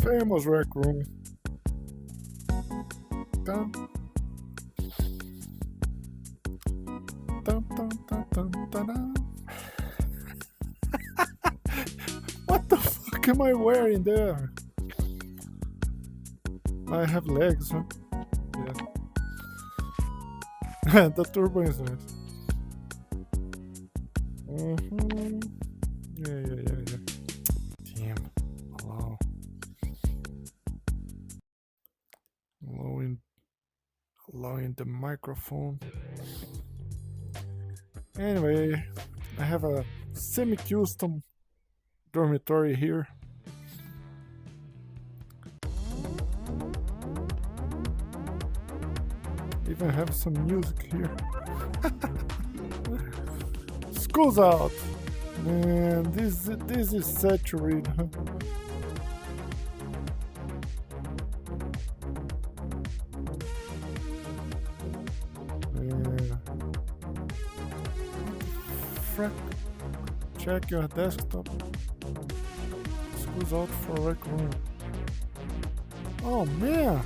Famous rec room. Dun, dun, dun, dun, dun, dun, dun. What the fuck am I wearing there? I have legs, huh? Yeah. The turbo is nice. Yeah. Damn. Wow. Allowing the microphone. Anyway, I have a semi-custom dormitory here. Even have some music here. School's out. Man, this is saturated, huh? Yeah. Frick. Check your desktop. School's out for rec room. Oh man!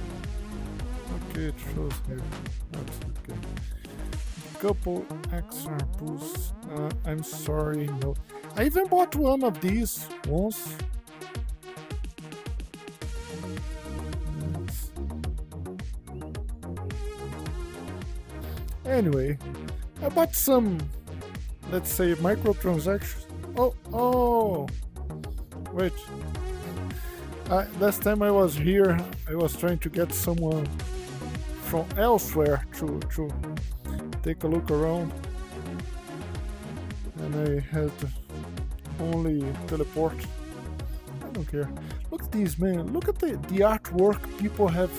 Okay, it shows here. That's okay. Couple extra boosts. I'm sorry, no. I even bought one of these once. Yes. Anyway, I bought some, let's say, microtransactions. Oh! Wait. Last time I was here, I was trying to get someone from elsewhere to take a look around, and I had to only teleport. I don't care. Look at these, man. Look at the artwork people have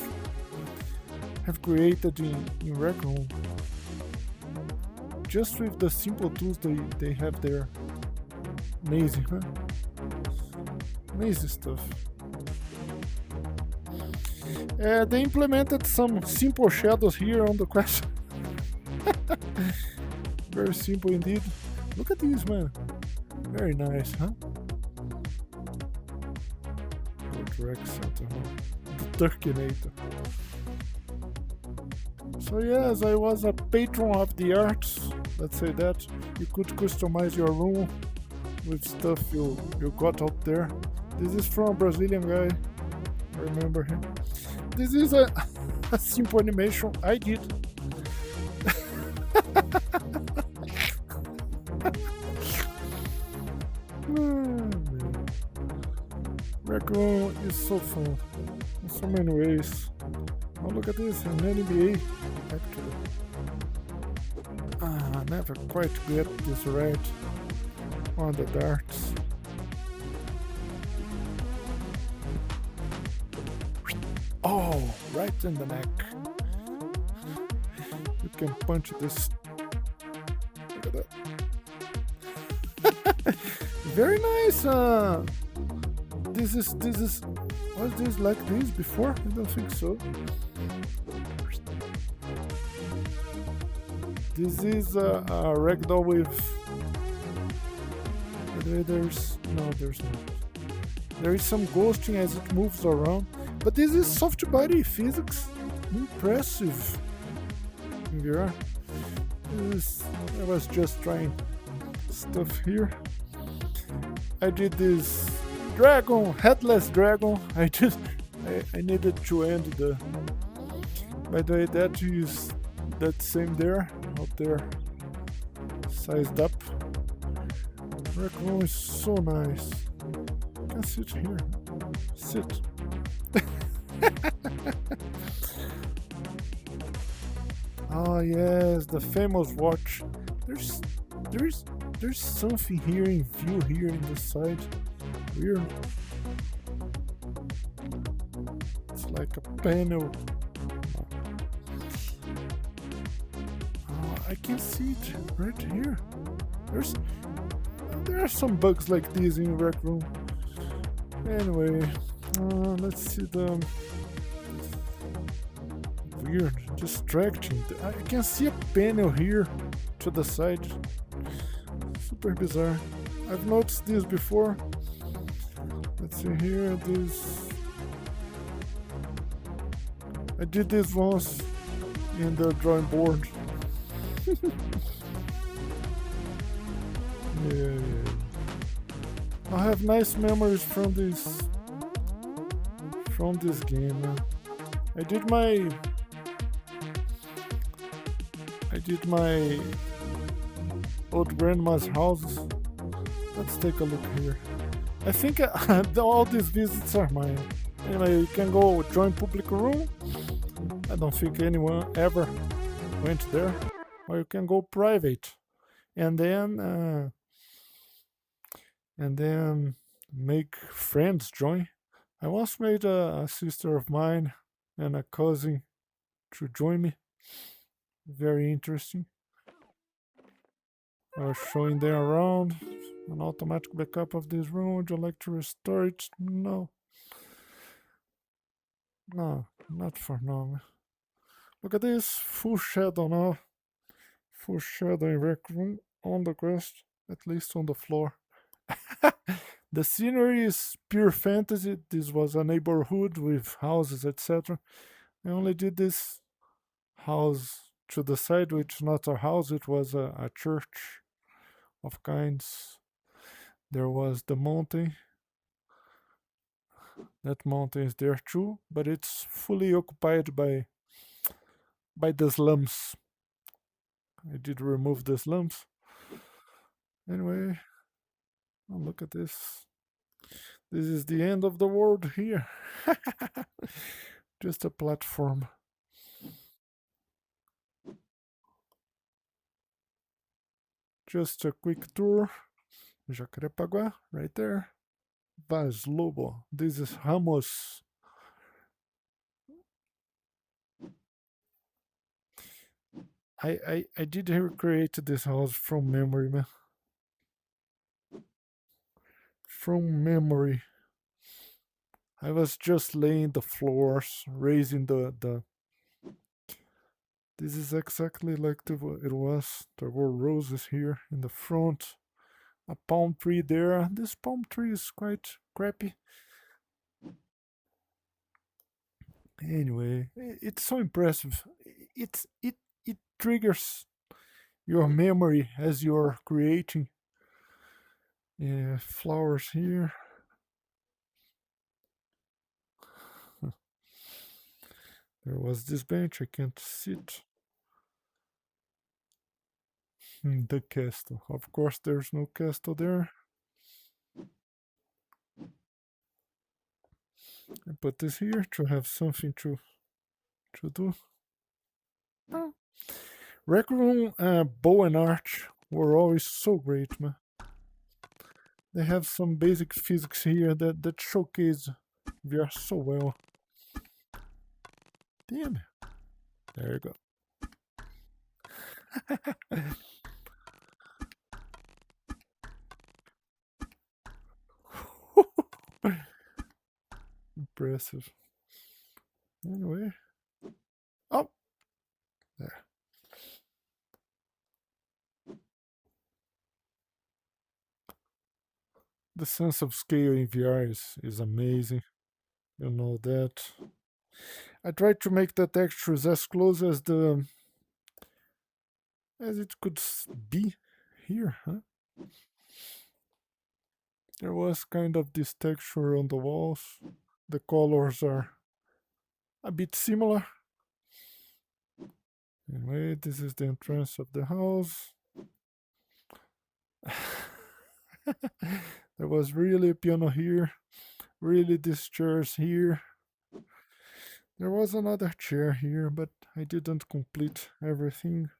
created in Rec Room. Just with the simple tools they have there. Amazing, huh? Amazing stuff. They implemented some simple shadows here on the quest. Very simple indeed. Look at these, man. Very nice, huh? Good rec center, huh? The Turkinator. So yes, I was a patron of the arts. Let's say that. You could customize your room with stuff you got out there. This is from a Brazilian guy. I remember him. This is a simple animation I did. Rec Room is so fun in so many ways. Oh, look at this, an NBA actually. I never quite get this right on the darts. Oh, right in the neck. You can punch this. Look at that. Very nice. This is. Was this like this before? I don't think so. This is a ragdoll with. There's not. There is some ghosting as it moves around. But this is soft body physics. Impressive. In VR. I was just trying stuff here. I did this dragon, headless dragon. I needed to end the. By the way, that is that same there, out there, sized up. Raccoon is so nice. You can sit here. Sit. Oh yes, the famous watch. There's something here in view here in the side. Weird. It's like a panel. Oh, I can see it right here. There are some bugs like these in Rec Room. Anyway, let's see the weird, distracting. I can see a panel here to the side. Super bizarre. I've noticed this before. Let's see here. This I did this once in the drawing board. Yeah. I have nice memories from this game. I did my I did my old grandma's houses. Let's take a look here. I think all these visits are mine. Anyway, you can go join public room. I don't think anyone ever went there. Or you can go private, and then make friends join. I once made a sister of mine and a cousin to join me. Very interesting. I was showing them around. An automatic backup of this room. Would you like to restore it? No. No, not for now. Look at this. Full shadow now. Full shadow in rec room on the grass, at least on the floor. The scenery is pure fantasy. This was a neighborhood with houses, etc. I only did this house to the side, which is not a house, it was a church of kinds. There was the mountain. That mountain is there too, but it's fully occupied by the slums. I did remove the slums. Anyway, oh, look at this. This is the end of the world here. Just a platform. Just a quick tour. Jacarepaguá, right there. Vaz Lobo. This is Ramos. I did recreate this house from memory, man. From memory. I was just laying the floors, raising the. This is exactly like it was. There were roses here in the front, a palm tree there. This palm tree is quite crappy. Anyway, it's so impressive. It triggers your memory as you're creating. Yeah, flowers here. There was this bench, I can't sit. The castle. Of course, there's no castle there. I put this here to have something to do. Oh. Rec room, bow and arch were always so great, man. They have some basic physics here that showcase VR so well. Damn. There you go. Impressive. Anyway. Oh! There. The sense of scale in VR is amazing. You know that. I tried to make the textures as close as it could be here, huh? There was kind of this texture on the walls. The colors are a bit similar. Anyway, this is the entrance of the house. There was really a piano here, really these chairs here. There was another chair here, but I didn't complete everything.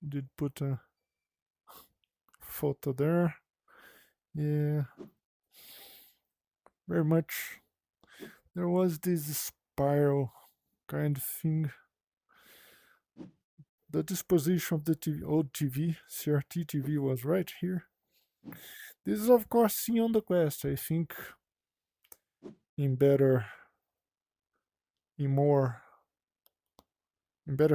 Did put a photo there. Yeah. Very much. There was this spiral kind of thing. The disposition of the old TV, CRT TV, was right here. This is, of course, seen on the Quest. I think in better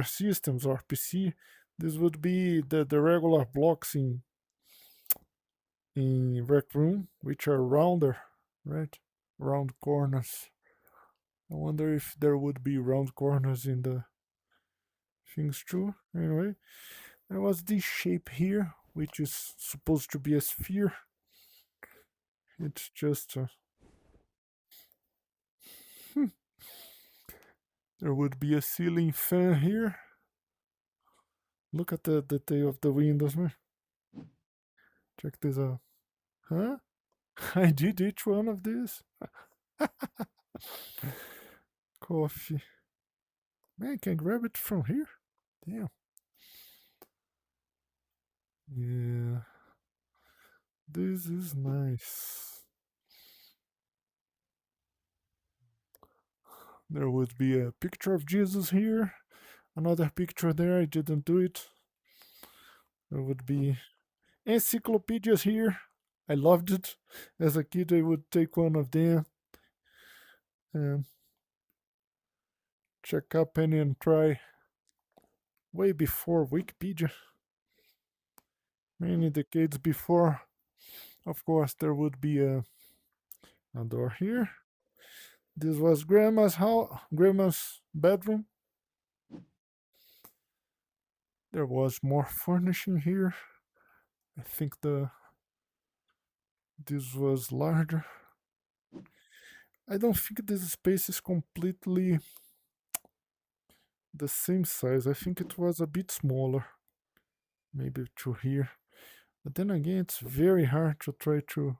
systems or PC, this would be the regular blocks in Rec Room, which are rounder, right? Round corners. I wonder if there would be round corners in the things too. Anyway, there was this shape here, which is supposed to be a sphere. It's just hmm, there would be a ceiling fan here. Look at the detail of the windows, man. Check this out. Huh? I did each one of these. Coffee. Man, I can grab it from here. Damn. Yeah. This is nice. There would be a picture of Jesus here. Another picture there. I didn't do it. There would be encyclopedias here. I loved it. As a kid, I would take one of them and check up and try way before Wikipedia. Many decades before. Of course, there would be a door here. This was grandma's bedroom. There was more furnishing here. I think this was larger. I don't think this space is completely the same size. I think it was a bit smaller. Maybe to here. But then again, it's very hard to try to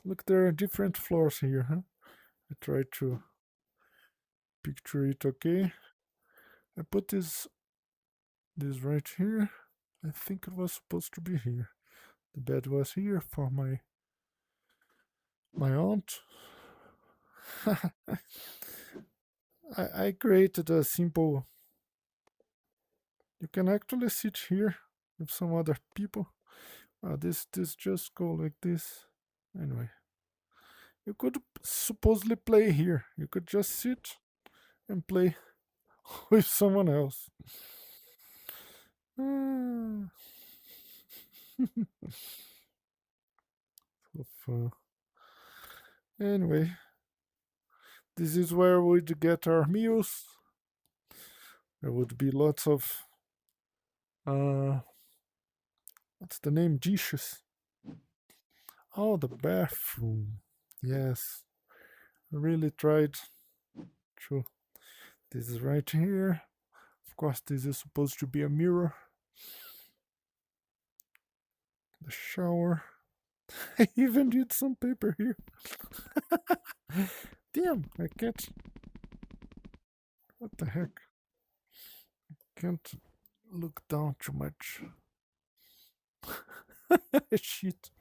look. There are different floors here, huh? I try to picture it. Okay, I put this right here. I think it was supposed to be here. The bed was here for my aunt. I created a simple. You can actually sit here with some other people. This just go like this. Anyway, you could supposedly play here. You could just sit and play with someone else. So fun. Anyway, this is where we'd get our meals. There would be lots of what's the name? Dishes. Oh, the bathroom. Yes, I really tried. True. This is right here. Of course, this is supposed to be a mirror. The shower. I even did some paper here. Damn, I can't. What the heck? Can't look down too much. A sheet.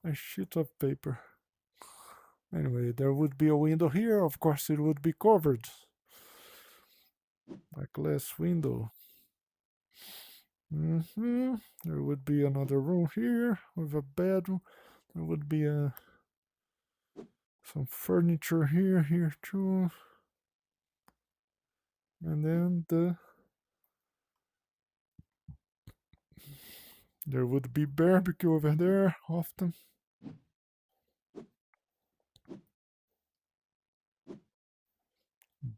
A sheet of paper. Anyway, there would be a window here. Of course, it would be covered. A glass window. There would be another room here with a bedroom. There would be some furniture here too. And then there would be barbecue over there often.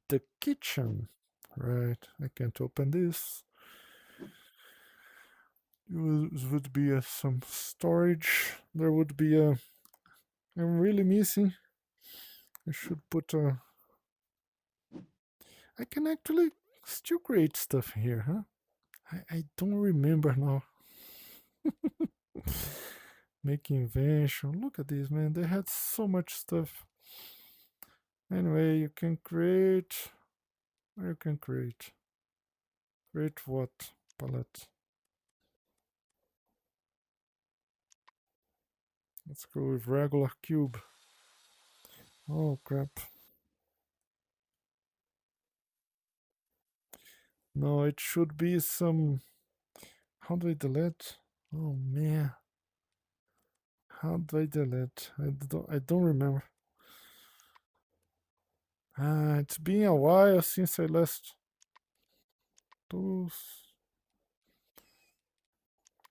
The kitchen. Right, I can't open this. It would be some storage. There would be I'm really missing. I should put a. I can actually still create stuff here, huh? I don't remember now. Make invention. Look at this, man. They had so much stuff. Anyway, you can create. You can create. Create what? Palette. Let's go with regular cube. Oh crap. No, it should be some. How do I delete? Oh man. How do I delete? I don't remember. It's been a while since I last. Tools.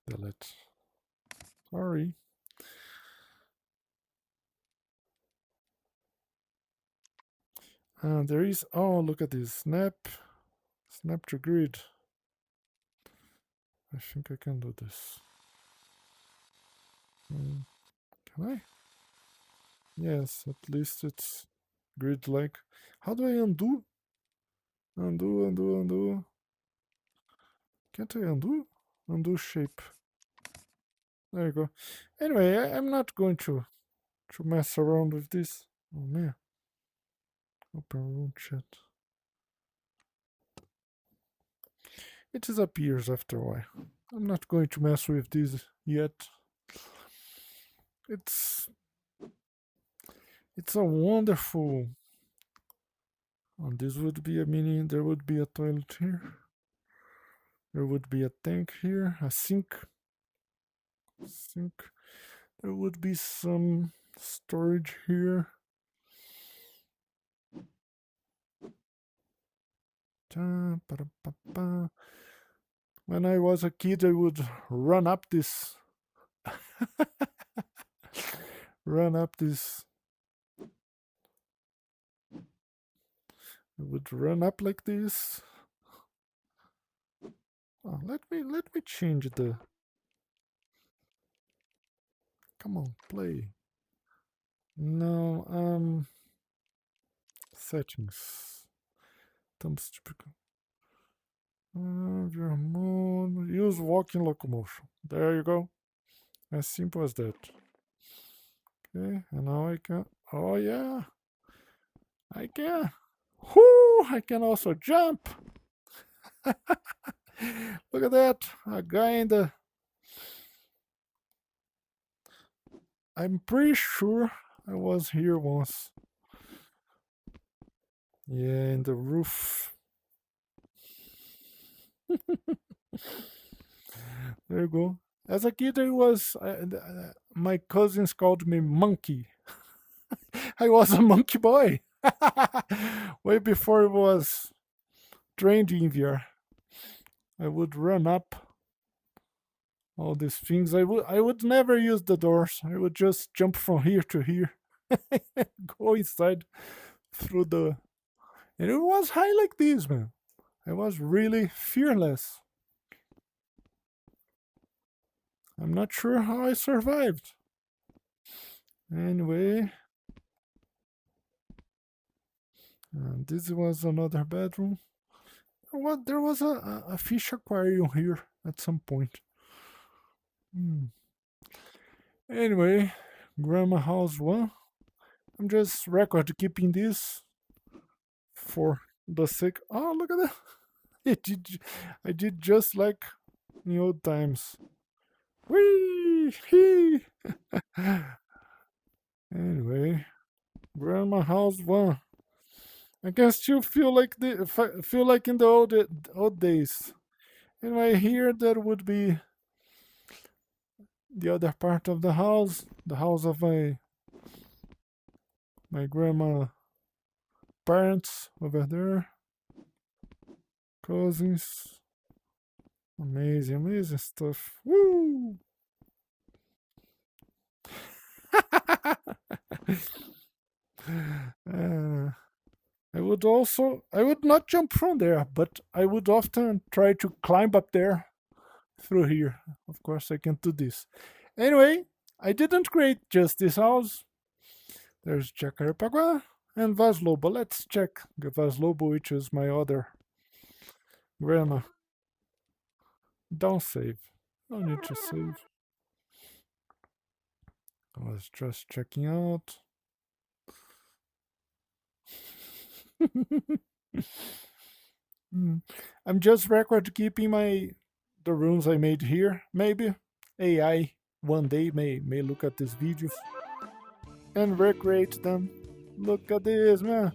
Delete. Sorry. There is, oh, look at this, snap to grid. I think I can do this. Can I? Yes, at least it's grid-like. How do I undo? Undo. Can't I undo? Undo shape. There you go. Anyway, I'm not going to mess around with this. Oh man. Open room chat. It disappears after a while. I'm not going to mess with this yet. It's a wonderful. And this would be a mini. There would be a toilet here. There would be a tank here, a sink. There would be some storage here. When I was a kid, I would run up this. I would run up like this. Oh, let me change the. Come on, play. No, settings. Thumbs typical. Your mode. Use walking locomotion. There you go. As simple as that. Okay, and now I can. Oh yeah, I can. Whoo! I can also jump. Look at that. A guy in the. I'm pretty sure I was here once. Yeah, in the roof. There you go. As a kid, I was. My cousins called me Monkey. I was a monkey boy. Way before it was trendy in VR. I would run up all these things. I would never use the doors. I would just jump from here to here. Go inside through the. And it was high like this, man. I was really fearless. I'm not sure how I survived. Anyway. This was another bedroom. What? There was a fish aquarium here at some point. Anyway, Grandma House 1. I'm just record keeping this for the sake. Oh, look at that! I did just like in old times. Whee! Anyway, Grandma House 1. I can still feel like in the old days. Anyway, here there would be the other part of the house of my grandma parents over there, cousins. Amazing stuff. Woo! I would not jump from there, but I would often try to climb up there through here. Of course, I can't do this. Anyway, I didn't create just this house. There's Jacarepagua and Vaslobo. Let's check the Vaslobo, which is my other grandma. Don't save. No need to save. I was just checking out. I'm just record keeping the rooms I made here. Maybe AI one day may look at these videos and recreate them. Look at this, man.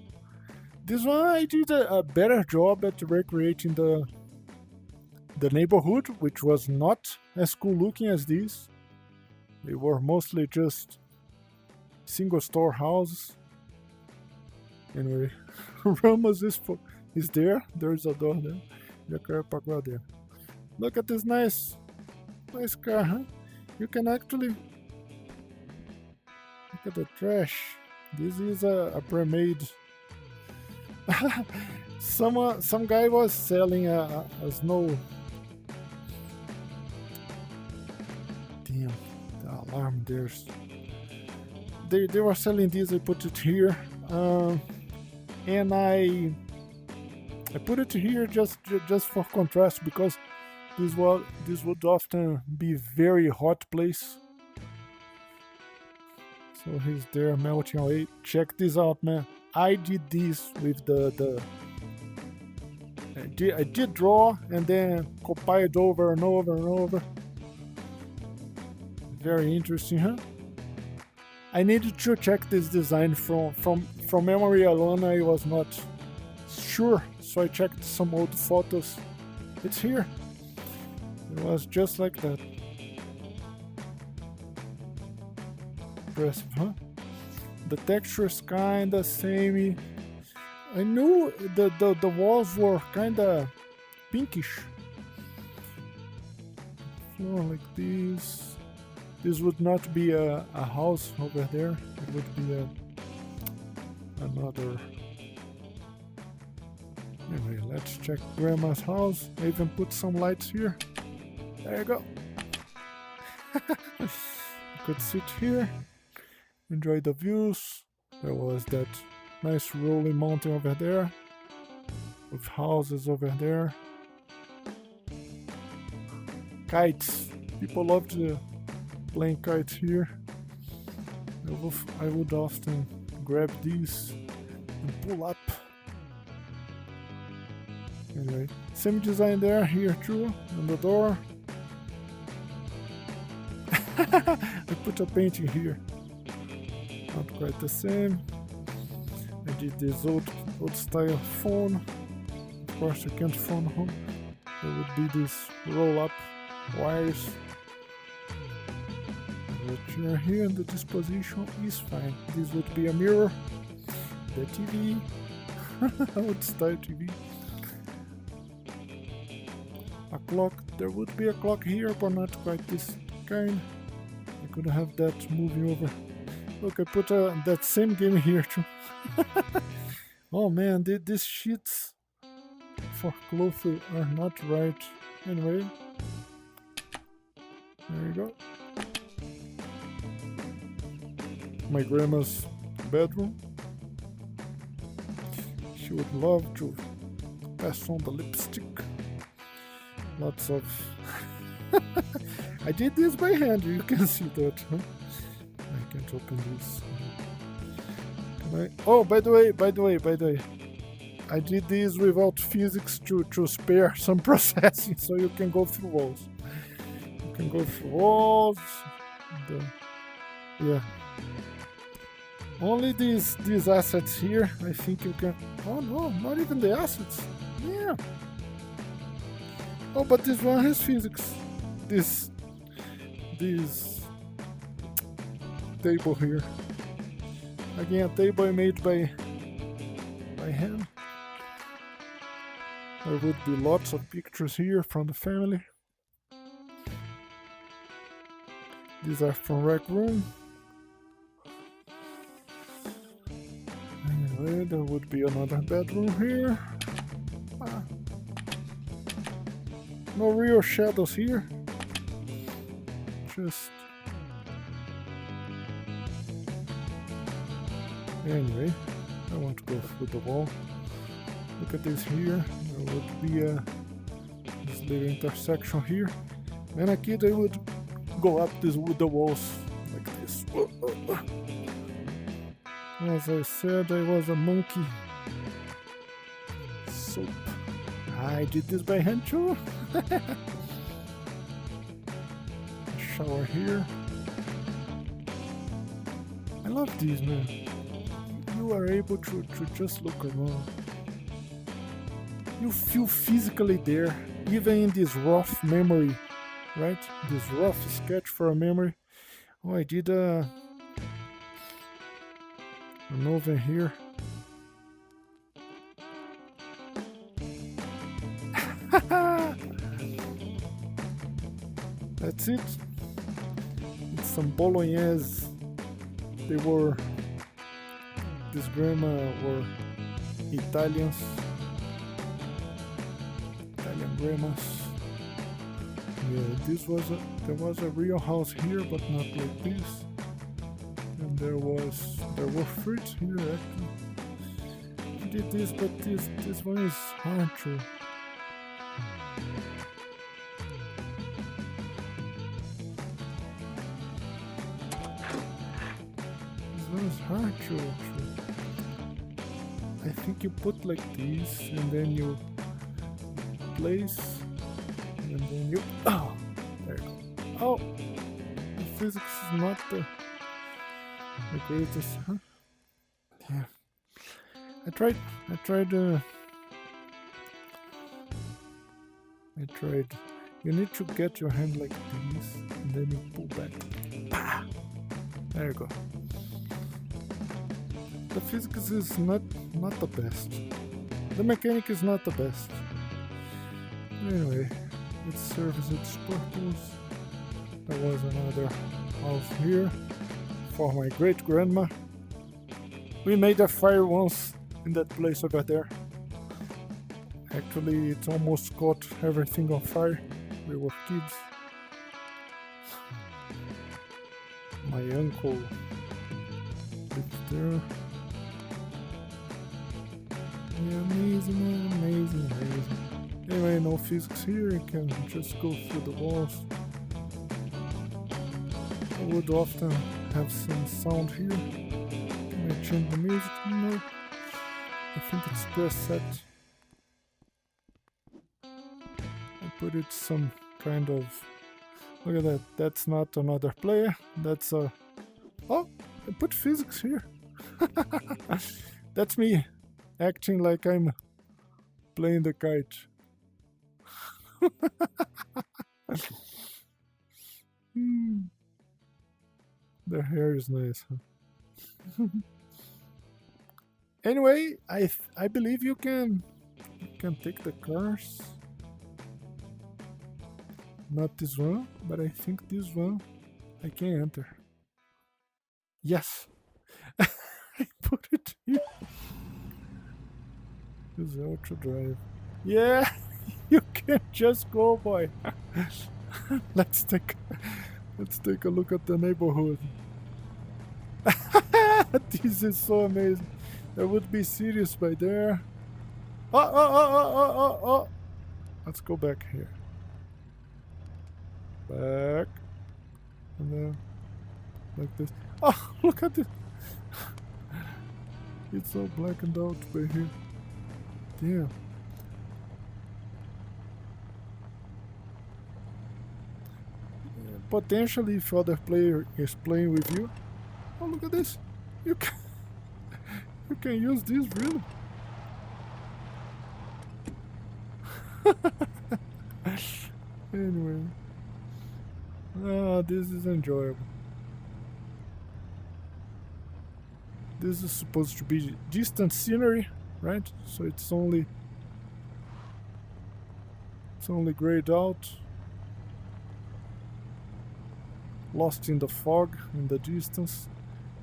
This one I did a better job at recreating the neighborhood, which was not as cool looking as this. They were mostly just single store houses. Anyway, Ramos is there. There's a door there. Jacarepagua there. Look at this nice car, huh? You can actually look at the trash. This is a pre-made Some guy was selling a snow. Damn, the alarm there's. They were selling this. I put it here, and I put it here just for contrast because this would often be very hot place. So he's there melting away. Check this out, man. I did this with the I did draw and then compiled over and over and over. Very interesting, huh? I needed to check this design from memory alone. I was not sure, so I checked some old photos. It's here. It was just like that. Impressive, huh? The texture is kinda samey. I knew the walls were kinda pinkish. Floor like this. This would not be a house over there. It would be another. Anyway, let's check Grandma's house. I even put some lights here. There you go. You could sit here, enjoy the views. There was that nice rolling mountain over there with houses over there. Kites. People love to play kites here. I would often grab these and pull up. Anyway, same design there, here too, on the door. I put a painting here. Not quite the same. I did this old style phone. Of course you can't phone home. There would be this roll up wires. The chair here and the disposition is fine. This would be a mirror. The TV. Old style TV. A clock. There would be a clock here, but not quite this kind. I could have that moving over. Look, I put that same game here too. Oh man, these sheets for clothes are not right. Anyway, there you go. My grandma's bedroom. She would love to pass on the lipstick. Lots of. I did this by hand. You can see that. Huh? I can't open this. Can I? Oh, by the way. I did this without physics to spare some processing, so you can go through walls. You can go through walls. Yeah. Only these assets here, I think you can. Oh no, not even the assets. Yeah. Oh, but this one has physics. This table here. Again, a table made by hand. There would be lots of pictures here from the family. These are from rec room. Anyway, there would be another bedroom here. No real shadows here. Just anyway, I want to go through the wall. Look at this here. There would be this little intersection here, and a kid I would go up this with the walls like this. As I said, I was a monkey. Soap. I did this by hand too. Shower here. I love these, man. You are able to just look around. You feel physically there, even in this rough memory, right? This rough sketch for a memory. Oh, I did an oven here. That's it. It's some bolognese. This grandma were Italian grandmas. Yeah, there was a real house here, but not like this. And there were fruits here actually. I did this, but this one is hard to. This one is hard to. I think you put like this, and then you place, and then you. Oh, there you go. Oh, the physics is not the greatest, huh? Yeah. I tried. You need to get your hand like this, and then you pull back. Bah! There you go. The physics is not the best. The mechanic is not the best. Anyway, it serves its purpose. There was another house here for my great grandma. We made a fire once in that place over there. Actually, it almost caught everything on fire. We were kids. My uncle lived there. Yeah, amazing, man, amazing. Anyway, no physics here. You can just go through the walls. I would often have some sound here. Can I change the music? No. I think it's preset. I put it some kind of. Look at that. That's not another player. That's a. Oh, I put physics here. That's me acting like I'm playing the kite. The hair is nice, huh? Anyway, I believe you can take the cars. Not this one, but I think this one I can enter. Yes, I put it here. Use L to drive. Yeah, you can just go, boy. Let's take a look at the neighborhood. This is so amazing. There would be cities by there. Oh. Let's go back here. Back. And then like this. Oh, look at this. It's all blackened out by here. Damn. Potentially, if other player is playing with you. Oh, look at this. You can use this, really. Anyway. This is enjoyable. This is supposed to be distant scenery, right? So it's only grayed out. Lost in the fog in the distance.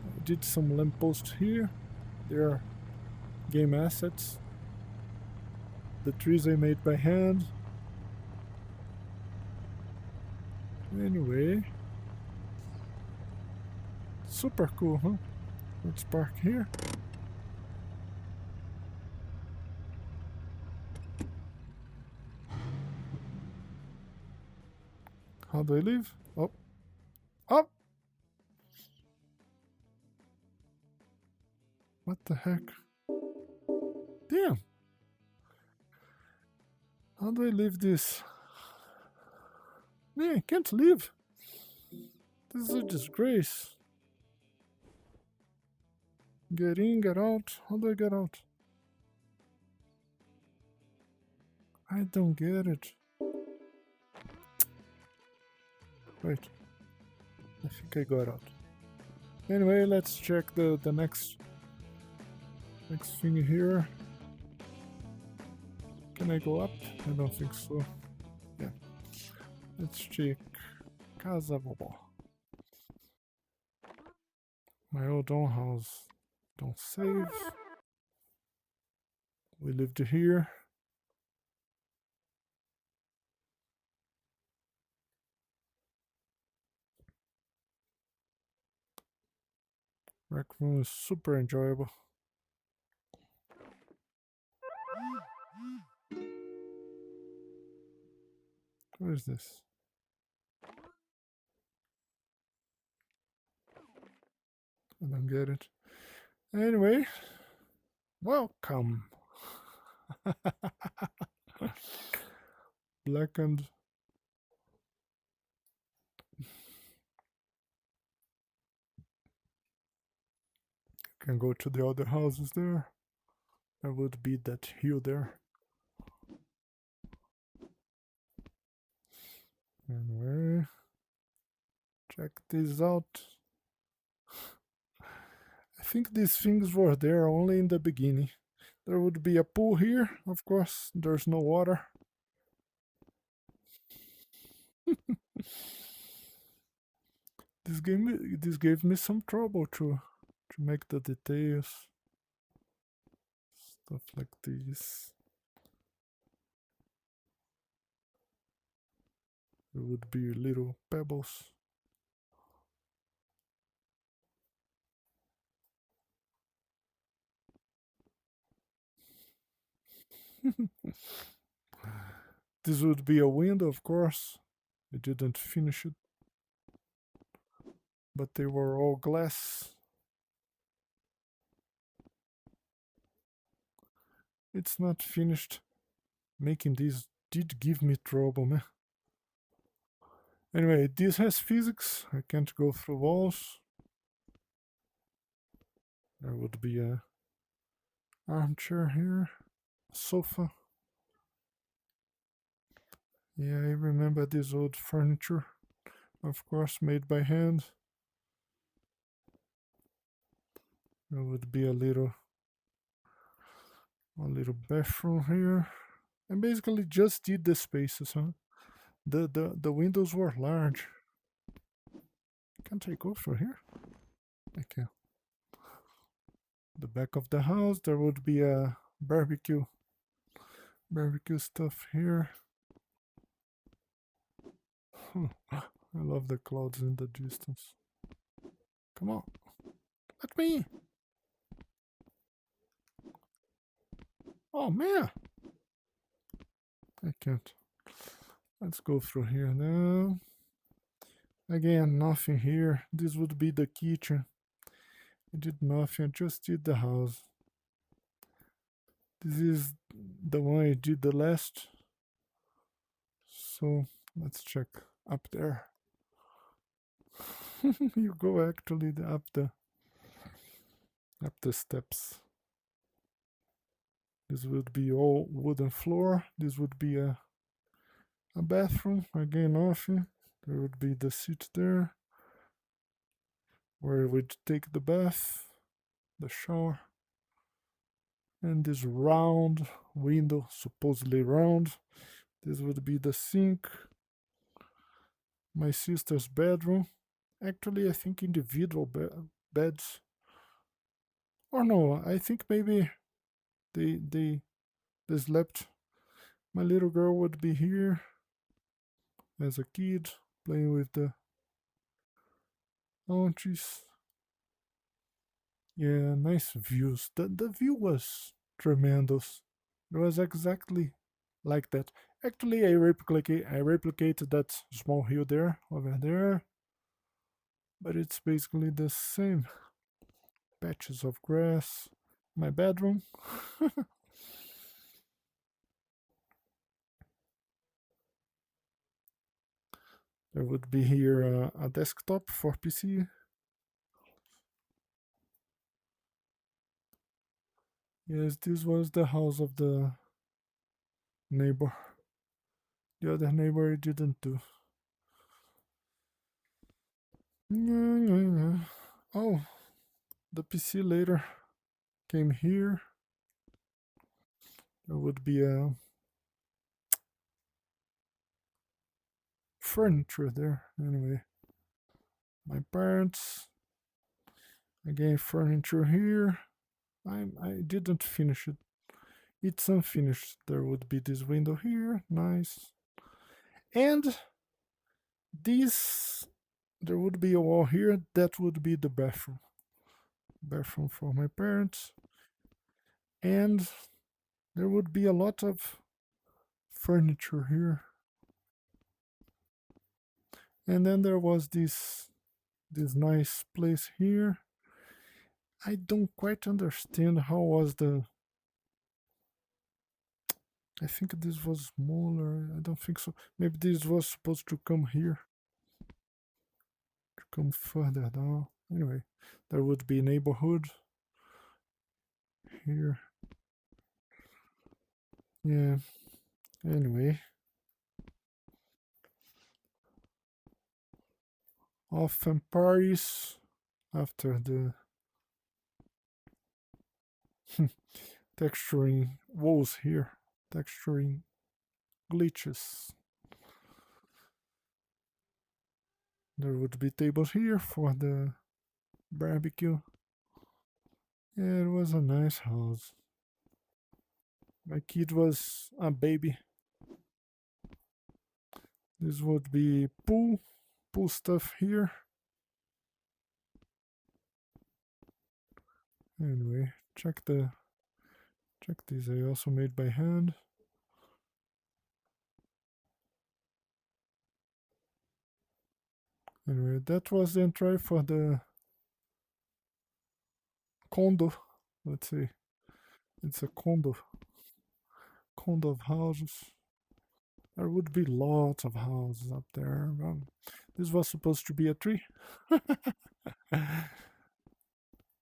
I did some lampposts here. They are game assets. The trees I made by hand. Anyway. Super cool, huh? Let's park here. How do I leave? Oh. Up! What the heck? Damn! How do I leave this? Man, I can't leave. This is a disgrace. Get in, get out. How do I get out? I don't get it. Wait. I think I got out. Anyway, let's check the next thing here. Can I go up? I don't think so. Yeah. Let's check Casa Vovó. My old own house. Don't save. We lived here. Rec room is super enjoyable. What is this? I don't get it. Anyway, welcome. Blackened. Can go to the other houses there. There would be that hill there. Anyway, check this out. I think these things were there only in the beginning. There would be a pool here, of course. There's no water. This gave me some trouble to make the details. Stuff like this. There would be little pebbles. This would be a window, of course. I didn't finish it, but they were all glass. It's not finished. Making this did give me trouble, man. Anyway, this has physics. I can't go through walls. There would be a armchair here, a sofa. Yeah, I remember this old furniture, of course, made by hand. There would be a little bathroom here. I basically just did the spaces, huh? The windows were large. Can't I go through here? I can. The back of the house, there would be a barbecue stuff here. I love the clouds in the distance. Come on, let me. Oh man, I can't. Let's go through here now. Again, nothing here. This would be the kitchen. I did nothing, I just did the house. This is the one I did the last. So let's check up there. You go actually up the steps. This would be all wooden floor. This would be a bathroom. Again, nothing. There would be the seat there where we'd take the bath, the shower, and this round window, supposedly round. This would be the sink. My sister's bedroom. Actually, I think individual beds. Or no, I think maybe they slept. My little girl would be here as a kid, playing with the aunties. Yeah, nice views. The view was tremendous. It was exactly like that. Actually, I replicated that small hill there, over there. But it's basically the same. Patches of grass. My bedroom. There would be here a desktop for PC. Yes, this was the house of the neighbor. The other neighbor I didn't do. Oh, the PC later came here. There would be a furniture there. Anyway, my parents. Again, furniture here. I didn't finish it. it's unfinished. There would be this window here, nice. And this, there would be a wall here, that would be the bathroom. Bathroom for my parents. And there would be a lot of furniture here. And then there was this nice place here. I don't quite understand how was the... I think this was smaller. I don't think so. Maybe this was supposed to come here. To come further down. Anyway, there would be neighborhood here. Yeah. Anyway. Often parties after the texturing walls here. Texturing glitches. There would be tables here for the barbecue. Yeah, it was a nice house. My kid was a baby. This would be pool stuff here. Anyway, check these. I also made by hand. Anyway, that was the entry for the condo. Let's say it's a condo of houses. There would be lots of houses up there. This was supposed to be a tree.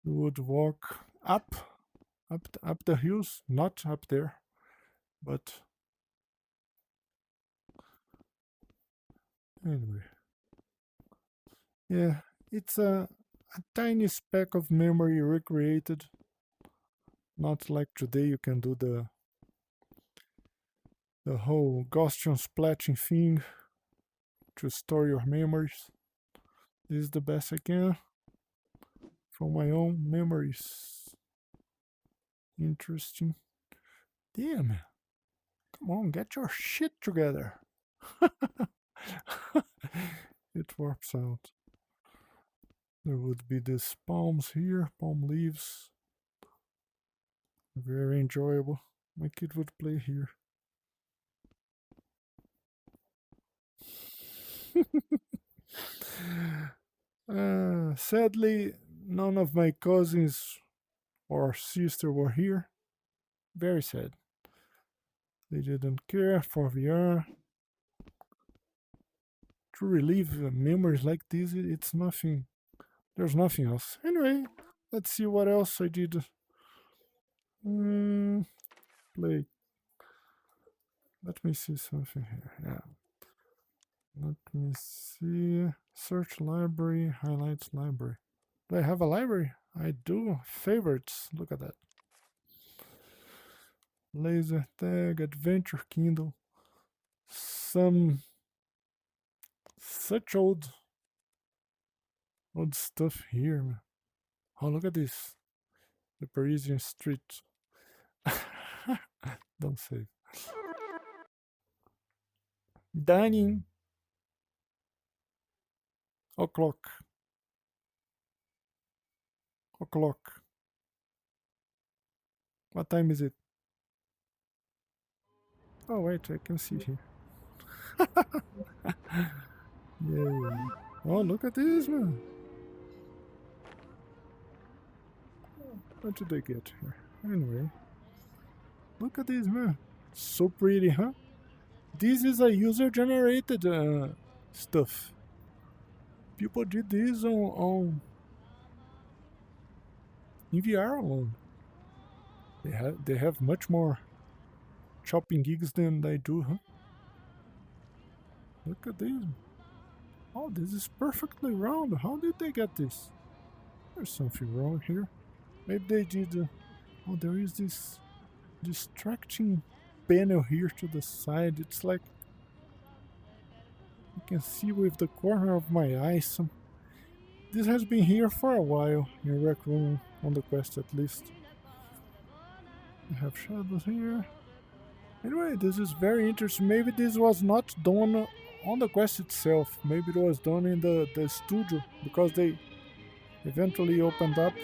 You would walk up the hills, not up there, but anyway. Yeah, it's a tiny speck of memory recreated. Not like today you can do the whole Gaussian splatting thing to store your memories. This is the best I can from my own memories. Interesting. Damn. Come on, get your shit together. It warps out. There would be these palms here, palm leaves. Very enjoyable. My kid would play here. Sadly, none of my cousins or sister were here. Very sad. They didn't care for VR. To relive memories like this, it's nothing. There's nothing else. Anyway, let's see what else I did. Play. Let me see something here. Yeah. Let me see. Search library, highlights library. Do I have a library? I do. Favorites. Look at that. Laser tag, adventure Kindle. Some such old stuff here, man. Oh, look at this. The Parisian street. Don't say. Dining. O'clock. What time is it? Oh, wait, I can see here. Yay. Oh, look at this, man. What did they get here? Anyway. Look at this, man. So pretty, huh? This is a user-generated stuff. People did this on in VR alone. They have much more chopping gigs than I do, huh? Look at this. Oh, this is perfectly round. How did they get this? There's something wrong here. Maybe they did. Oh, there is this distracting panel here to the side. It's like you can see with the corner of my eye. This has been here for a while in Rec Room on the Quest, at least. I have shadows here. Anyway, this is very interesting. Maybe this was not done on the quest itself. Maybe it was done in the studio because they eventually opened up.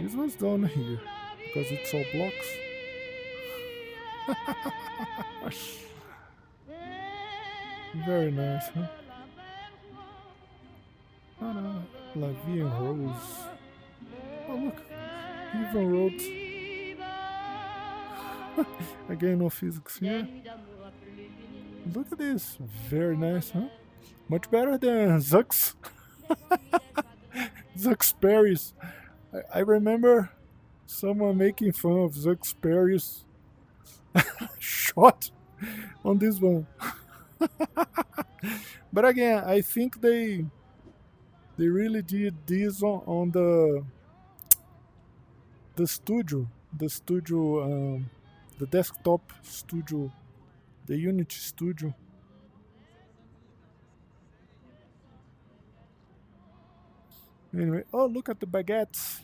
This was done here because it's all blocks. Very nice, huh? La Vie en Rose. Oh, look. Even wrote. Again, no physics here. Look at this. Very nice, huh? Much better than Zuck's. Zuck's Paris. I remember someone making fun of Zuck's Paris shot on this one. But again, I think they really did this on the studio, the desktop studio, the Unity studio. Anyway, oh, look at the baguettes.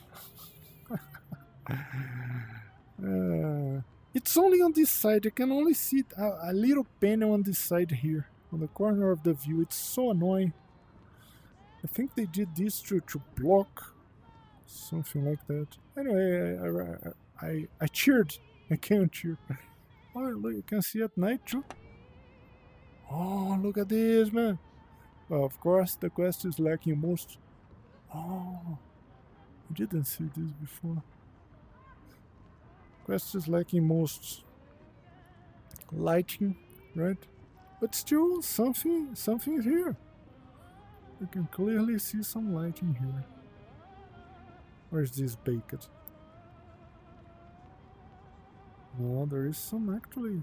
It's only on this side. I can only see a little panel on this side here, on the corner of the view. It's so annoying. I think they did this to block something like that. Anyway, I cheered. I can't cheer. Oh, look, you can see at night too. Oh, look at this, man. Well, of course, the quest is lacking most. Oh, I didn't see this before. Quest is lacking most lighting, right? But still, something is here. You can clearly see some lighting here. Where's this baked? No, there is some actually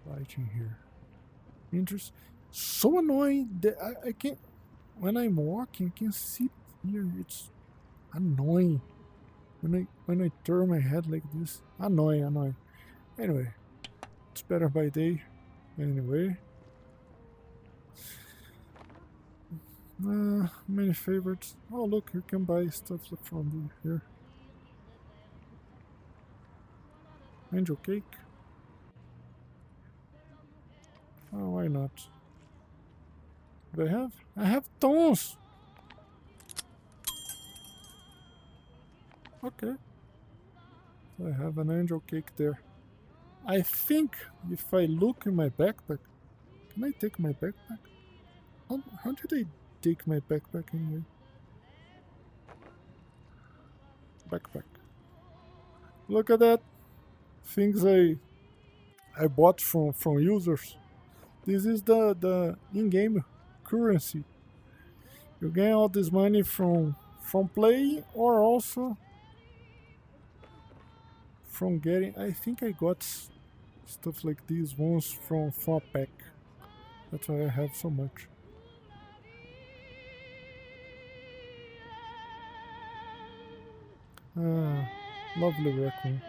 lighting here. Interesting. So annoying that I can't. When I'm walking, I can see here. It's annoying. When I turn my head like this, annoying. Anyway, it's better by day. Anyway, many favorites. Oh look, you can buy stuff from here. Angel cake. Oh, why not? Do I have tons. Okay. I have an angel cake there. I think if I look in my backpack, can I take my backpack? How did I take my backpack anyway? Backpack. Look at that. Things I bought from users. This is the in-game currency. You gain all this money from playing or also from getting. I think I got stuff like these ones from a pack. That's why I have so much. Lovely raccoon.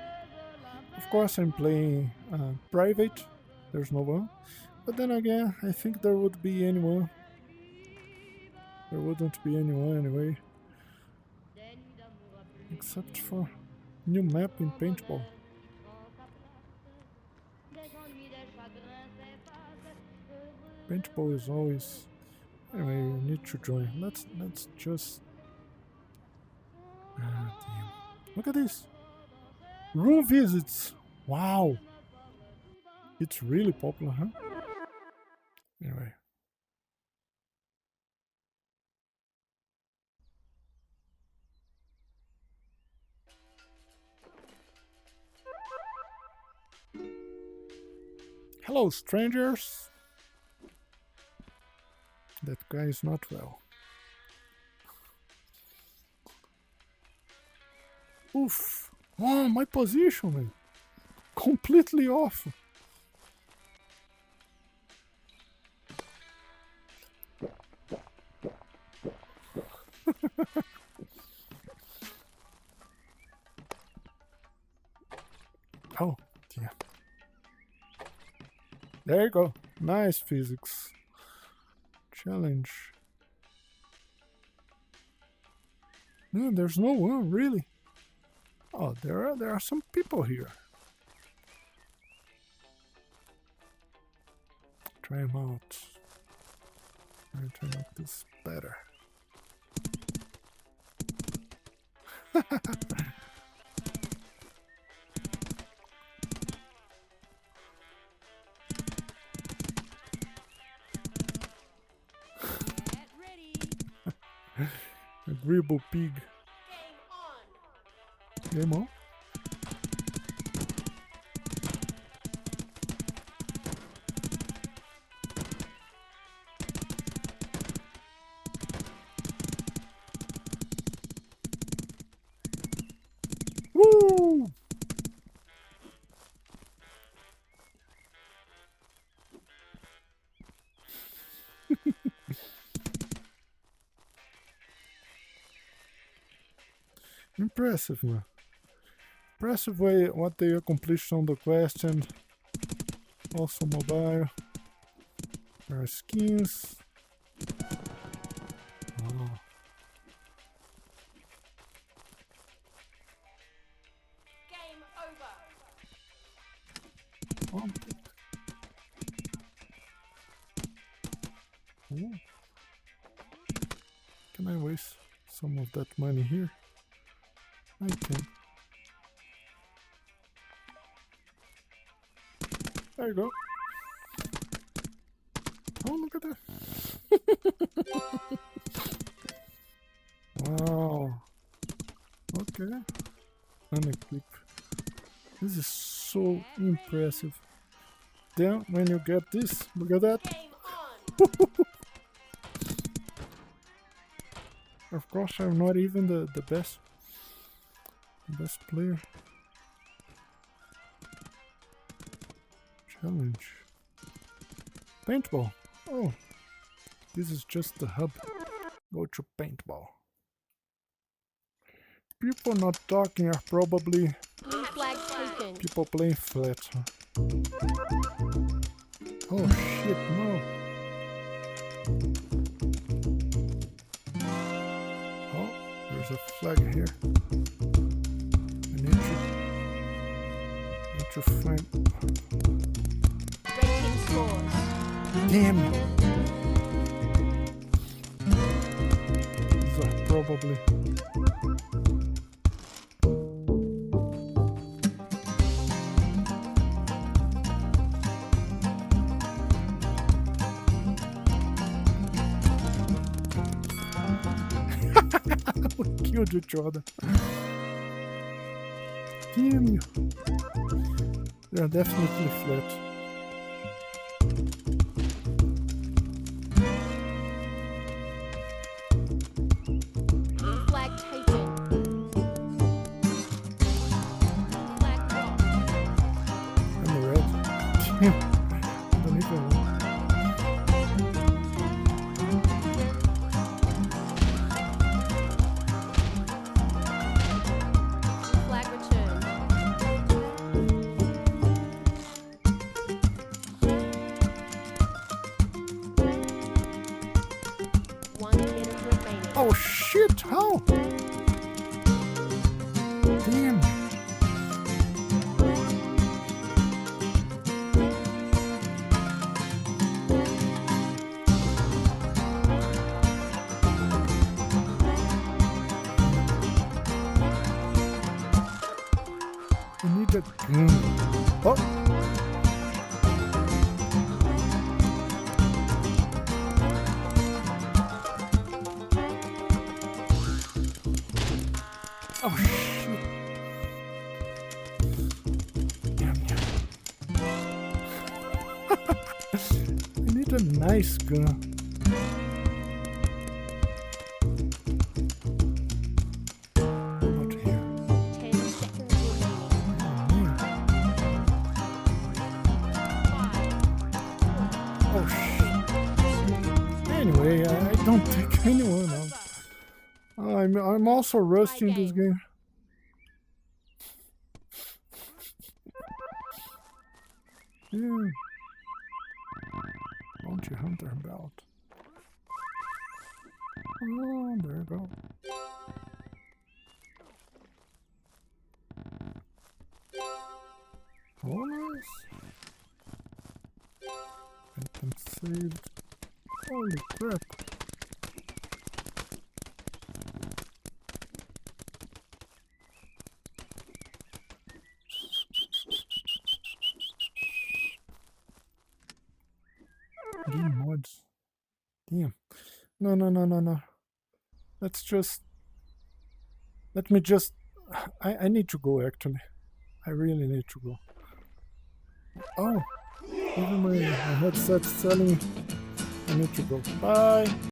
Of course I'm playing private, there's no one. But then again, I think there would be anyone. There wouldn't be anyone anyway. Except for new map in paintball. Paintball is always... Anyway, you need to join. Let's just... Ah, damn. Look at this! Room visits! Wow! It's really popular, huh? Anyway. Hello, strangers! That guy is not well. Oof! Oh, my position, man! Completely off! Oh, yeah. There you go. Nice physics. Challenge. Man, there's no one, really. Oh, there are some people here. Try them out. I'll try to make this better. Agreeable pig. Game on. Woo! Impressive, man. Impressive way what they accomplished on the quest, and also mobile. There are skins. Oh. Game over. Oh. Oh. Can I waste some of that money here? I can. There you go. Oh, look at that. Wow. Okay. Unequip. This is so impressive. Then, when you get this, look at that. Of course, I'm not even the best player. Challenge. Paintball. Oh, this is just the hub. Go to paintball. People not talking are probably people playing flat. Huh? Oh shit, no. Oh, there's a flag here. I need to find. Damn you! These are probably. We killed each other. Damn you! They are definitely flat. Oh shit, how? Damn. I need a gun. Oh. Oh shit. Yum, yum. I need a nice gun. What here? 10 seconds remaining. Oh shit. Anyway, I don't take anyone out. I'm also rusty in this game. Yeah. Bounty Hunter belt. Oh, there you go. Oh, nice. Item saved. Holy crap. Game mods. Damn. No, no, no, no, no. Let's just... Let me just... I need to go, actually. I really need to go. Oh! Even my headset's telling me I need to go. Bye!